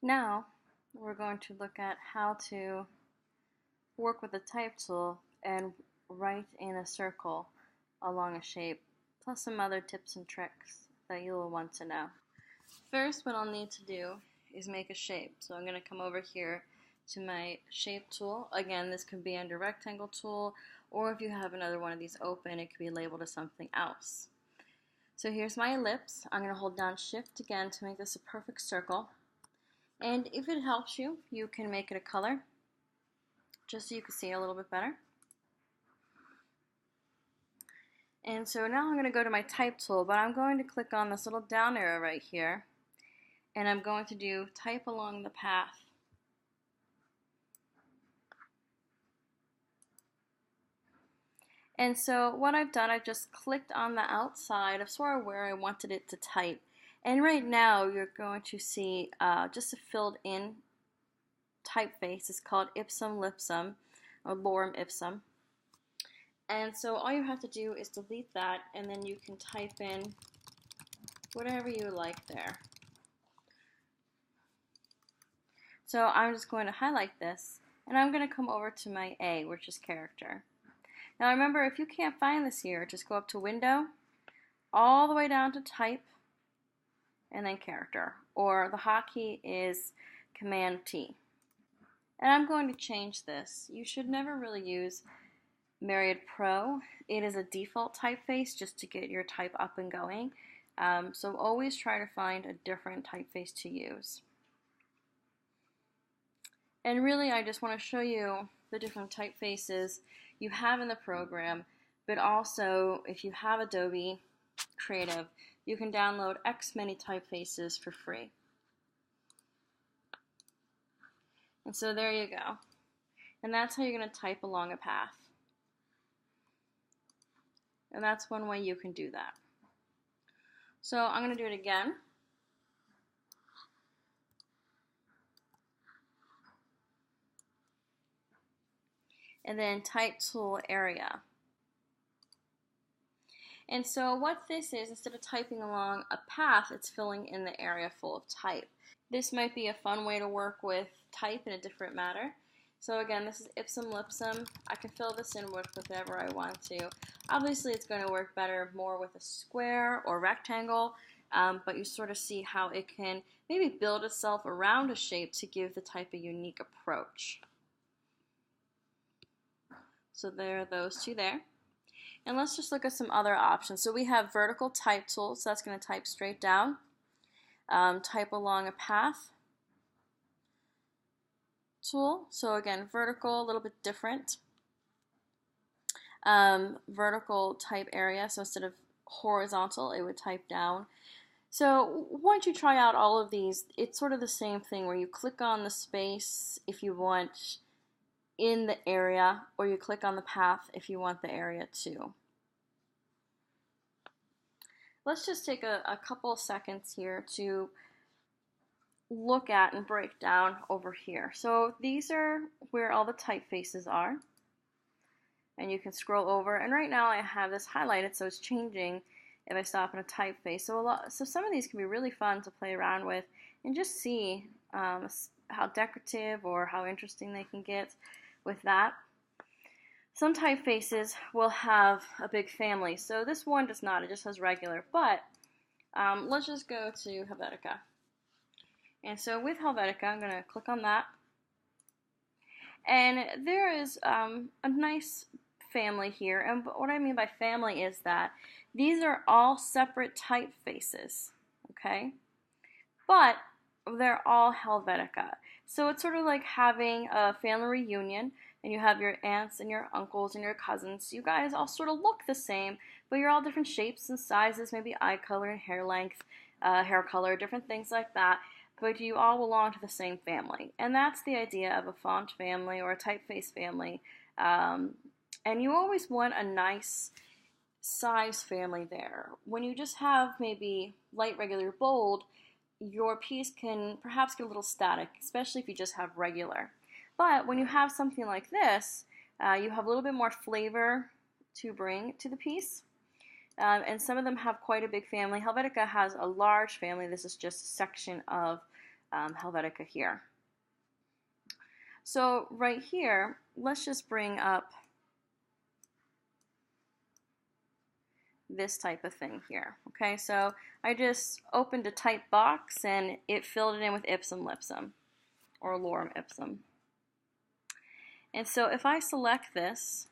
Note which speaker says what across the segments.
Speaker 1: Now, we're going to look at how to work with the type tool and write in a circle along a shape, plus some other tips and tricks that you'll want to know. First, what I'll need to do is make a shape. So I'm going to come over here to my shape tool. Again, this could be under rectangle tool, or if you have another one of these open, it could be labeled as something else. So here's my ellipse. I'm going to hold down Shift again to make this a perfect circle. And if it helps you, you can make it a color, just so you can see it a little bit better. And so now I'm going to go to my type tool, but I'm going to click on this little down arrow right here, and I'm going to do type along the path. And so what I've done, I've just clicked on the outside of sort of where I wanted it to type. And right now you're going to see just a filled in typeface. It's called Ipsum Lipsum, or Lorem Ipsum. And so all you have to do is delete that, and then you can type in whatever you like there. So I'm just going to highlight this, and I'm going to come over to my A, which is character. Now remember, if you can't find this here, just go up to Window, all the way down to Type, and then Character. Or the hotkey is Command T. And I'm going to change this. You should never really use Myriad Pro. It is a default typeface just to get your type up and going. So always try to find a different typeface to use. And really, I just want to show you the different typefaces you have in the program, but also if you have Adobe Creative, you can download X many typefaces for free. And so there you go. And that's how you're going to type along a path. And that's one way you can do that. So I'm going to do it again. And then type tool area. And so what this is, instead of typing along a path, it's filling in the area full of type. This might be a fun way to work with type in a different manner. So again, this is Ipsum Lipsum. I can fill this in with whatever I want to. Obviously, it's going to work better more with a square or rectangle, but you sort of see how it can maybe build itself around a shape to give the type a unique approach. So there are those two there. And let's just look at some other options. So we have vertical type tool, so that's going to type straight down. Type along a path tool. So again, vertical, a little bit different. Vertical type area, so instead of horizontal, it would type down. So once you try out all of these, it's sort of the same thing where you click on the space if you want in the area, or you click on the path if you want the area too. Let's just take a couple seconds here to look at and break down over here. So these are where all the typefaces are. And you can scroll over, and right now I have this highlighted, so it's changing if I stop in a typeface. So some of these can be really fun to play around with and just see how decorative or how interesting they can get with that. Some typefaces will have a big family, so this one does not, it just has regular, but let's just go to Helvetica. And so with Helvetica, I'm going to click on that, and there is a nice family here, and what I mean by family is that these are all separate typefaces, okay, but they're all Helvetica. So it's sort of like having a family reunion, and you have your aunts and your uncles and your cousins. You guys all sort of look the same, but you're all different shapes and sizes, maybe eye color and hair length, hair color, different things like that, but you all belong to the same family. And that's the idea of a font family or a typeface family. And you always want a nice size family there. When you just have maybe light, regular, bold, your piece can perhaps get a little static, especially if you just have regular. But when you have something like this, you have a little bit more flavor to bring to the piece. And some of them have quite a big family. Helvetica has a large family. This is just a section of Helvetica here. So right here, let's just bring up this type of thing here. Okay, so I just opened a type box and it filled it in with Ipsum Lipsum, or Lorem Ipsum. And so if I select this,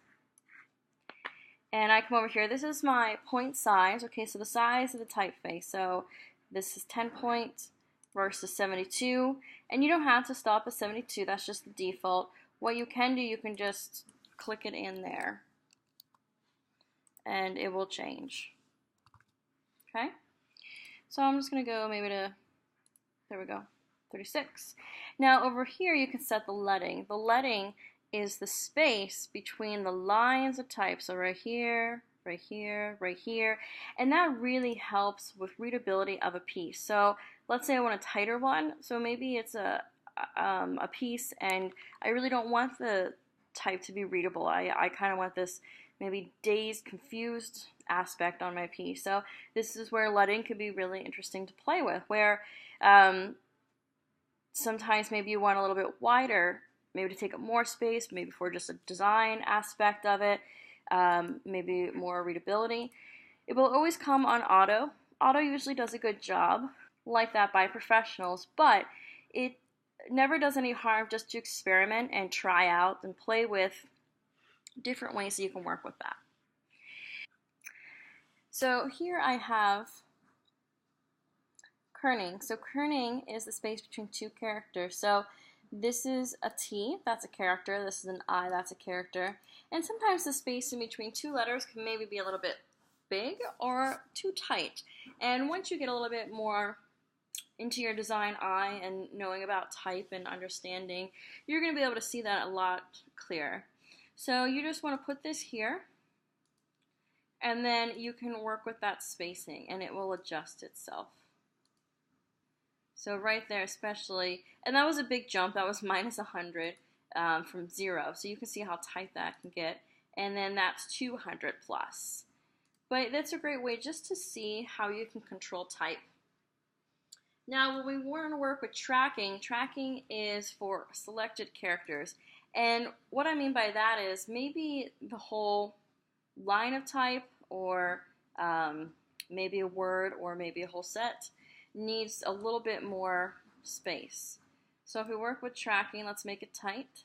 Speaker 1: and I come over here, this is my point size. Okay, so the size of the typeface. So this is 10 point versus 72. And you don't have to stop at 72, that's just the default. What you can do, you can just click it in there and it will change. Okay, so I'm just gonna go maybe to, there we go, 36. Now over here you can set the leading. The leading is the space between the lines of type. So right here, right here, right here. And that really helps with readability of a piece. So let's say I want a tighter one. So maybe it's a piece and I really don't want the type to be readable. I kind of want this maybe dazed, confused aspect on my piece. So this is where leading could be really interesting to play with, where sometimes maybe you want a little bit wider, maybe to take up more space, maybe for just a design aspect of it, maybe more readability. It will always come on auto. Auto usually does a good job like that by professionals, but it never does any harm just to experiment and try out and play with different ways that you can work with that. So here I have kerning. So kerning is the space between two characters. So this is a T, that's a character. This is an I, that's a character. And sometimes the space in between two letters can maybe be a little bit big or too tight. And once you get a little bit more into your design eye and knowing about type and understanding, you're going to be able to see that a lot clearer. So you just want to put this here, and then you can work with that spacing and it will adjust itself. So right there especially, and that was a big jump, that was minus 100 from 0. So you can see how tight that can get. And then that's 200 plus. But that's a great way just to see how you can control type. Now when we want to work with tracking, tracking is for selected characters. And what I mean by that is maybe the whole line of type, or maybe a word, or maybe a whole set needs a little bit more space. So if we work with tracking, let's make it tight.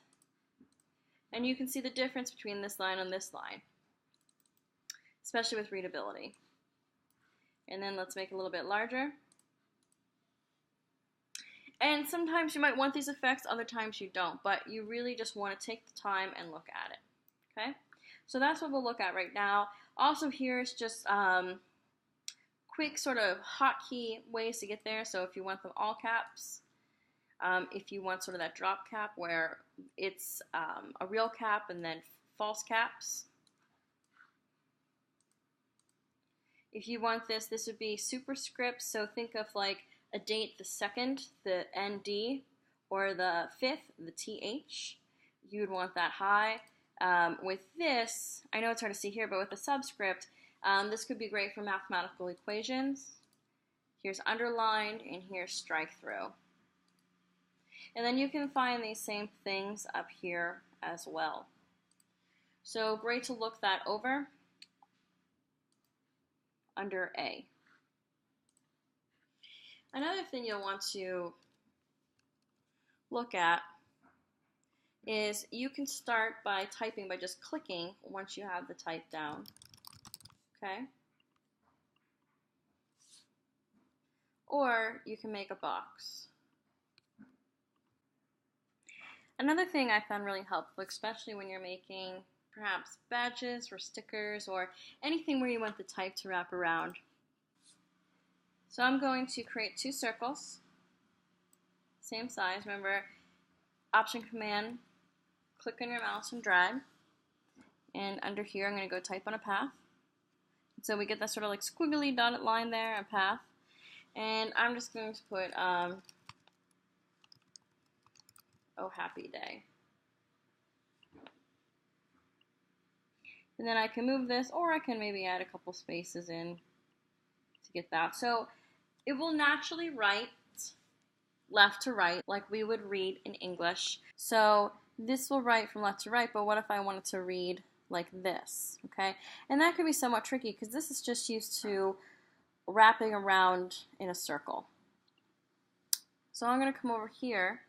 Speaker 1: And you can see the difference between this line and this line, especially with readability. And then let's make it a little bit larger. And sometimes you might want these effects, other times you don't, but you really just want to take the time and look at it. Okay? So that's what we'll look at right now. Also here is just quick sort of hotkey ways to get there. So if you want them all caps, if you want sort of that drop cap where it's a real cap and then false caps. If you want this, this would be superscript. So think of like a date, the 2nd, the ND, or the 5th, the TH. You would want that high. With this, I know it's hard to see here, but with the subscript, this could be great for mathematical equations. Here's underlined, and here's strike through. And then you can find these same things up here as well. So great to look that over under A. Another thing you'll want to look at is you can start by typing by just clicking once you have the type down. Okay? Or you can make a box. Another thing I found really helpful, especially when you're making perhaps badges or stickers or anything where you want the type to wrap around. So I'm going to create 2 circles, same size. Remember, Option Command, click on your mouse and drag. And under here, I'm going to go type on a path. So we get that sort of like squiggly dotted line there, a path. And I'm just going to put, oh, happy day. And then I can move this, or I can maybe add a couple spaces in to get that. So it will naturally write left to right like we would read in English. So this will write from left to right, but what if I wanted to read like this, okay? And that could be somewhat tricky because this is just used to wrapping around in a circle. So I'm going to come over here.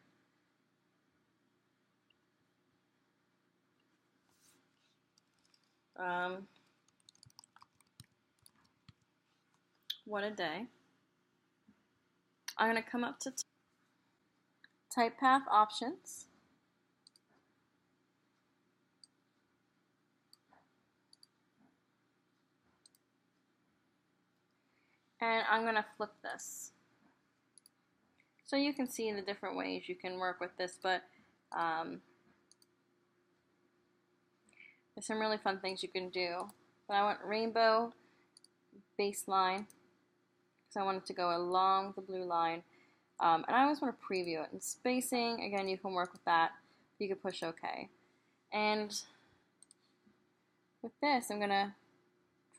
Speaker 1: What a day. I'm going to come up to type path options. And I'm going to flip this. So you can see the different ways you can work with this, but there's some really fun things you can do. But I want rainbow baseline because I want it to go along the blue line. And I always want to preview it. And spacing, again, you can work with that. You can push OK. And with this, I'm going to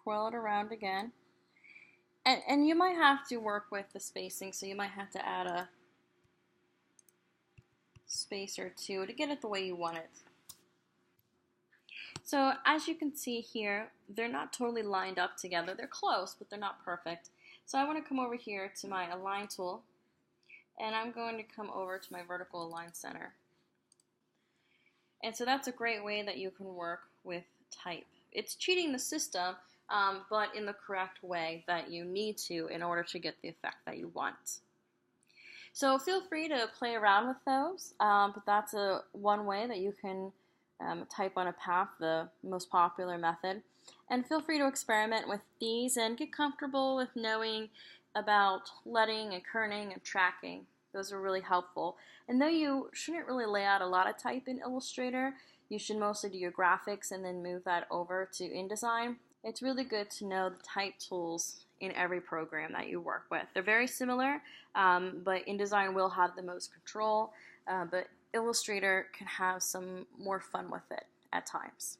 Speaker 1: twirl it around again. And you might have to work with the spacing, so you might have to add a space or two to get it the way you want it. So as you can see here, they're not totally lined up together. They're close, but they're not perfect. So I want to come over here to my Align tool, and I'm going to come over to my Vertical Align Center. And so that's a great way that you can work with type. It's cheating the system, but in the correct way that you need to in order to get the effect that you want. So feel free to play around with those, but that's one way that you can type on a path, the most popular method. And feel free to experiment with these and get comfortable with knowing about leading and kerning and tracking. Those are really helpful. And though you shouldn't really lay out a lot of type in Illustrator, you should mostly do your graphics and then move that over to InDesign. It's really good to know the type tools in every program that you work with. They're very similar, but InDesign will have the most control, but Illustrator can have some more fun with it at times.